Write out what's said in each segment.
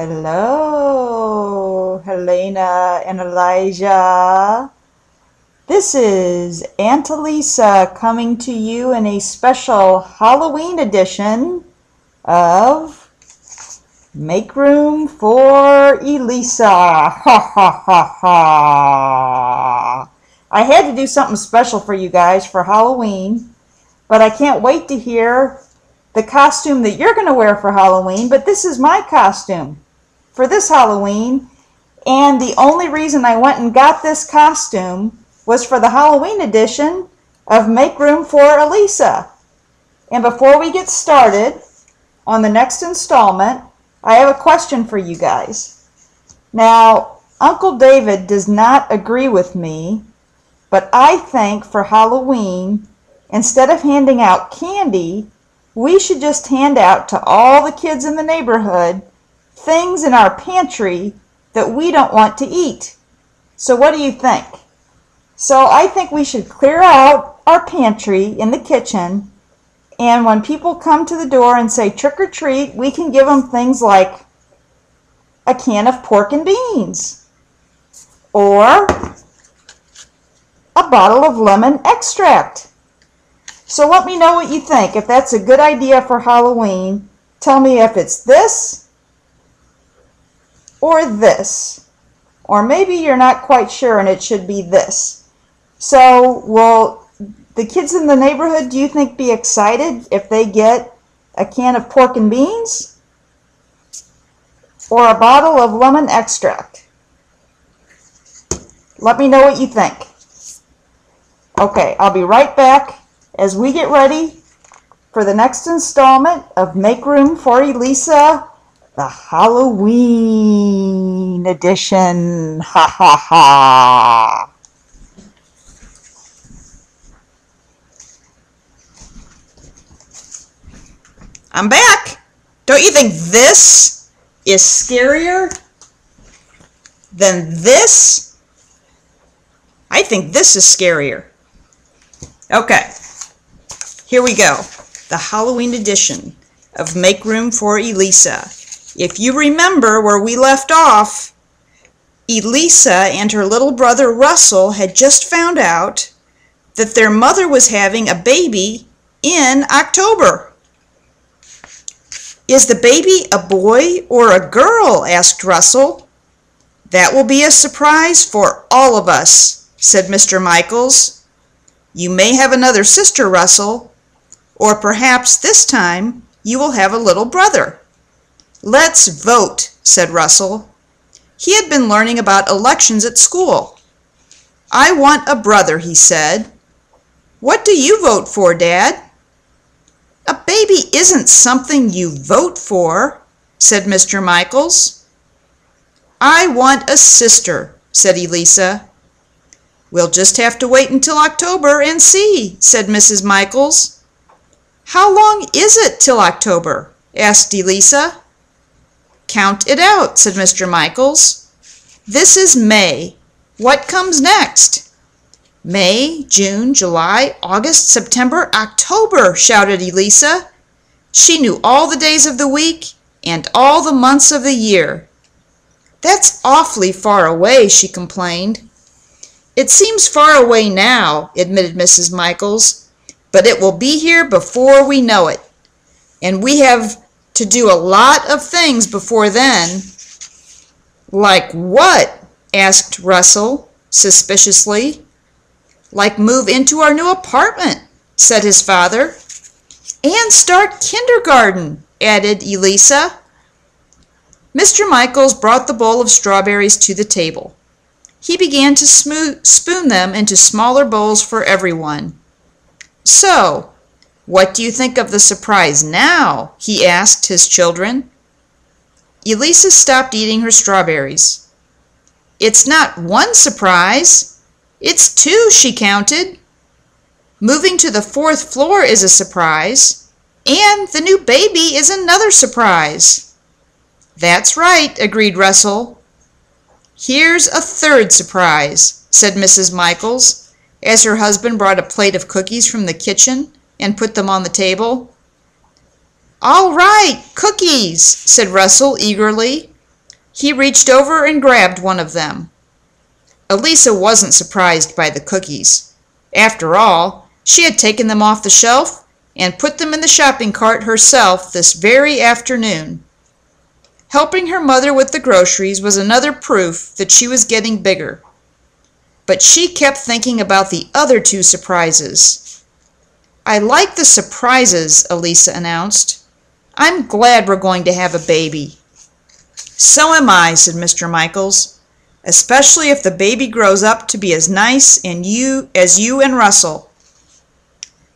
Hello, Helena and Elijah. This is Aunt Elisa coming to you in a special Halloween edition of Make Room for Elisa. Ha ha ha ha. I had to do something special for you guys for Halloween, but I can't wait to hear the costume that you're going to wear for Halloween. But this is my costume for this Halloween, and the only reason I went and got this costume was for the Halloween edition of Make Room for Elisa. And before we get started on the next installment, I have a question for you guys. Now, Uncle David does not agree with me, but I think for Halloween, instead of handing out candy, we should just hand out to all the kids in the neighborhood things in our pantry that we don't want to eat. So what do you think? So I think we should clear out our pantry in the kitchen, and when people come to the door and say trick or treat, we can give them things like a can of pork and beans or a bottle of lemon extract. So let me know what you think. If that's a good idea for Halloween, tell me if it's this or this, or maybe you're not quite sure and it should be this. So will the kids in the neighborhood, do you think, be excited if they get a can of pork and beans or a bottle of lemon extract? Let me know what you think. Okay, I'll be right back as we get ready for the next installment of Make Room for Elisa, the Halloween edition. Ha ha ha. I'm back. Don't you think this is scarier than this? I think this is scarier. Okay, here we go. The Halloween edition of Make Room for Elisa. If you remember where we left off, Elisa and her little brother Russell had just found out that their mother was having a baby in October. "Is the baby a boy or a girl?" asked Russell. "That will be a surprise for all of us," said Mr. Michaels. "You may have another sister, Russell, or perhaps this time you will have a little brother." "Let's vote," said Russell. He had been learning about elections at school. "I want a brother," he said. "What do you vote for, Dad?" "A baby isn't something you vote for," said Mr. Michaels. "I want a sister," said Elisa. "We'll just have to wait until October and see," said Mrs. Michaels. "How long is it till October?" asked Elisa. "Count it out," said Mr. Michaels. "This is May. What comes next?" "May, June, July, August, September, October," shouted Elisa. She knew all the days of the week and all the months of the year. "That's awfully far away," she complained. "It seems far away now," admitted Mrs. Michaels, "but it will be here before we know it. And we have to do a lot of things before then." "Like what?" asked Russell suspiciously. "Like move into our new apartment," said his father. "And start kindergarten," added Elisa. Mr. Michaels brought the bowl of strawberries to the table. He began to spoon them into smaller bowls for everyone. "So, what do you think of the surprise now?" he asked his children. Elisa stopped eating her strawberries. "It's not one surprise. It's two," she counted. "Moving to the 4th floor is a surprise, and the new baby is another surprise." "That's right," agreed Russell. "Here's a 3rd surprise," said Mrs. Michaels, as her husband brought a plate of cookies from the kitchen and put them on the table. "All right, cookies," said Russell eagerly. He reached over and grabbed one of them. Elisa wasn't surprised by the cookies. After all, she had taken them off the shelf and put them in the shopping cart herself this very afternoon. Helping her mother with the groceries was another proof that she was getting bigger. But she kept thinking about the other two surprises. "I like the surprises," Elisa announced. "I'm glad we're going to have a baby." "So am I," said Mr. Michaels, "especially if the baby grows up to be as nice as you and Russell."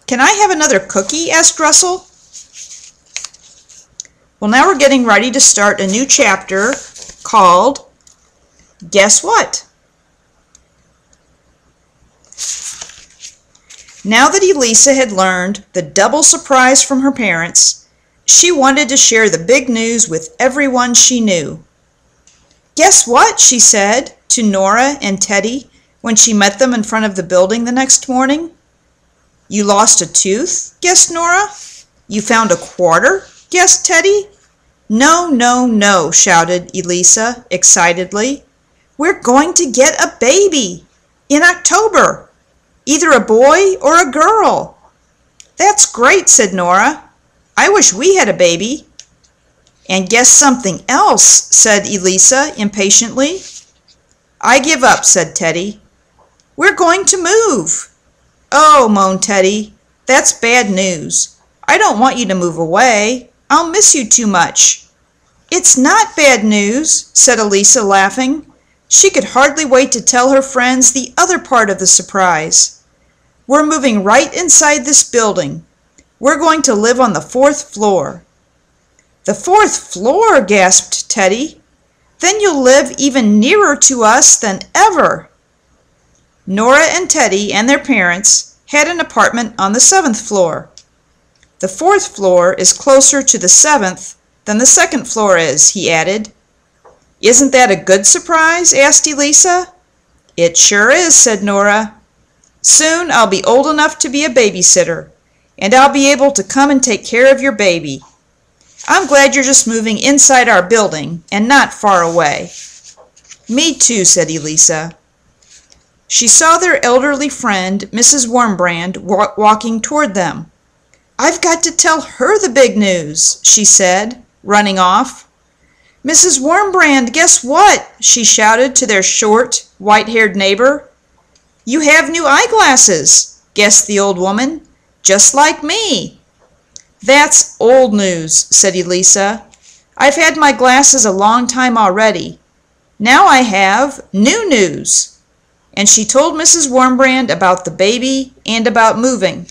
"Can I have another cookie?" asked Russell. Well, now we're getting ready to start a new chapter called Guess What? Now that Elisa had learned the double surprise from her parents, she wanted to share the big news with everyone she knew. "Guess what?" she said to Nora and Teddy when she met them in front of the building the next morning. "You lost a tooth?" guessed Nora. "You found a quarter?" guessed Teddy. "No, no, no," shouted Elisa excitedly. "We're going to get a baby in October, either a boy or a girl." "That's great," said Nora. "I wish we had a baby." "And guess something else," said Elisa impatiently. "I give up," said Teddy. "We're going to move." "Oh," moaned Teddy, "that's bad news. I don't want you to move away. I'll miss you too much." "It's not bad news," said Elisa, laughing. She could hardly wait to tell her friends the other part of the surprise. "We're moving right inside this building. We're going to live on the 4th floor." "The 4th floor?" gasped Teddy. "Then you'll live even nearer to us than ever." Nora and Teddy and their parents had an apartment on the 7th floor. "The 4th floor is closer to the 7th than the 2nd floor is," he added. "Isn't that a good surprise?" asked Elisa. "It sure is," said Nora. "Soon I'll be old enough to be a babysitter, and I'll be able to come and take care of your baby. I'm glad you're just moving inside our building and not far away." "Me too," said Elisa. She saw their elderly friend, Mrs. Wormbrand, walking toward them. "I've got to tell her the big news," she said, running off. "Mrs. Wormbrand, guess what?" she shouted to their short, white-haired neighbor. "You have new eyeglasses," guessed the old woman, "just like me." "That's old news," said Elisa. "I've had my glasses a long time already. Now I have new news." And she told Mrs. Wormbrand about the baby and about moving.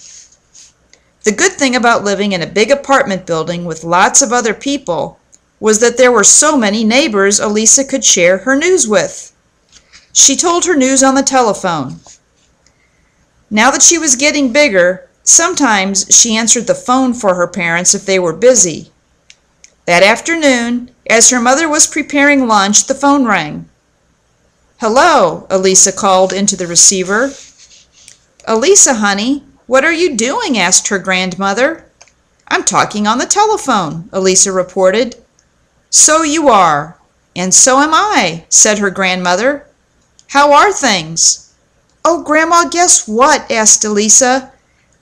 The good thing about living in a big apartment building with lots of other people was that there were so many neighbors Elisa could share her news with. She told her news on the telephone. Now that she was getting bigger, sometimes she answered the phone for her parents if they were busy. That afternoon, as her mother was preparing lunch, the phone rang. "Hello," Elisa called into the receiver. "Elisa, honey, what are you doing?" asked her grandmother. "I'm talking on the telephone," Elisa reported. "So you are, and so am I," said her grandmother. "How are things?" "Oh, Grandma, guess what?" asked Elisa.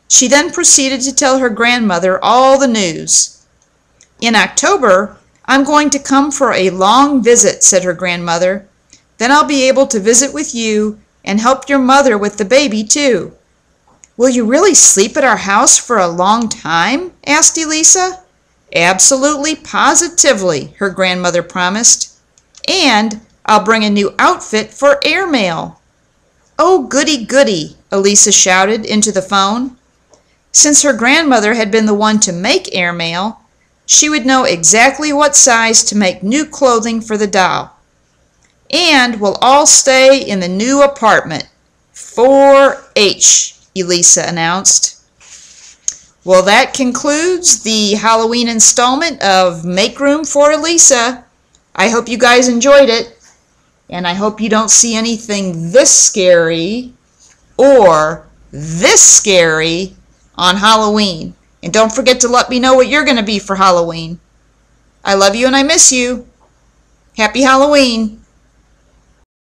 She then proceeded to tell her grandmother all the news. "In October, I'm going to come for a long visit," said her grandmother. "Then I'll be able to visit with you and help your mother with the baby, too." "Will you really sleep at our house for a long time?" asked Elisa. "Absolutely, positively," her grandmother promised. "And I'll bring a new outfit for airmail." "Oh, goody, goody," Elisa shouted into the phone. Since her grandmother had been the one to make airmail, she would know exactly what size to make new clothing for the doll. "And we'll all stay in the new apartment. 4H, Elisa announced. Well, that concludes the Halloween installment of Make Room for Elisa. I hope you guys enjoyed it, and I hope you don't see anything this scary or this scary on Halloween. And don't forget to let me know what you're going to be for Halloween. I love you and I miss you. Happy Halloween!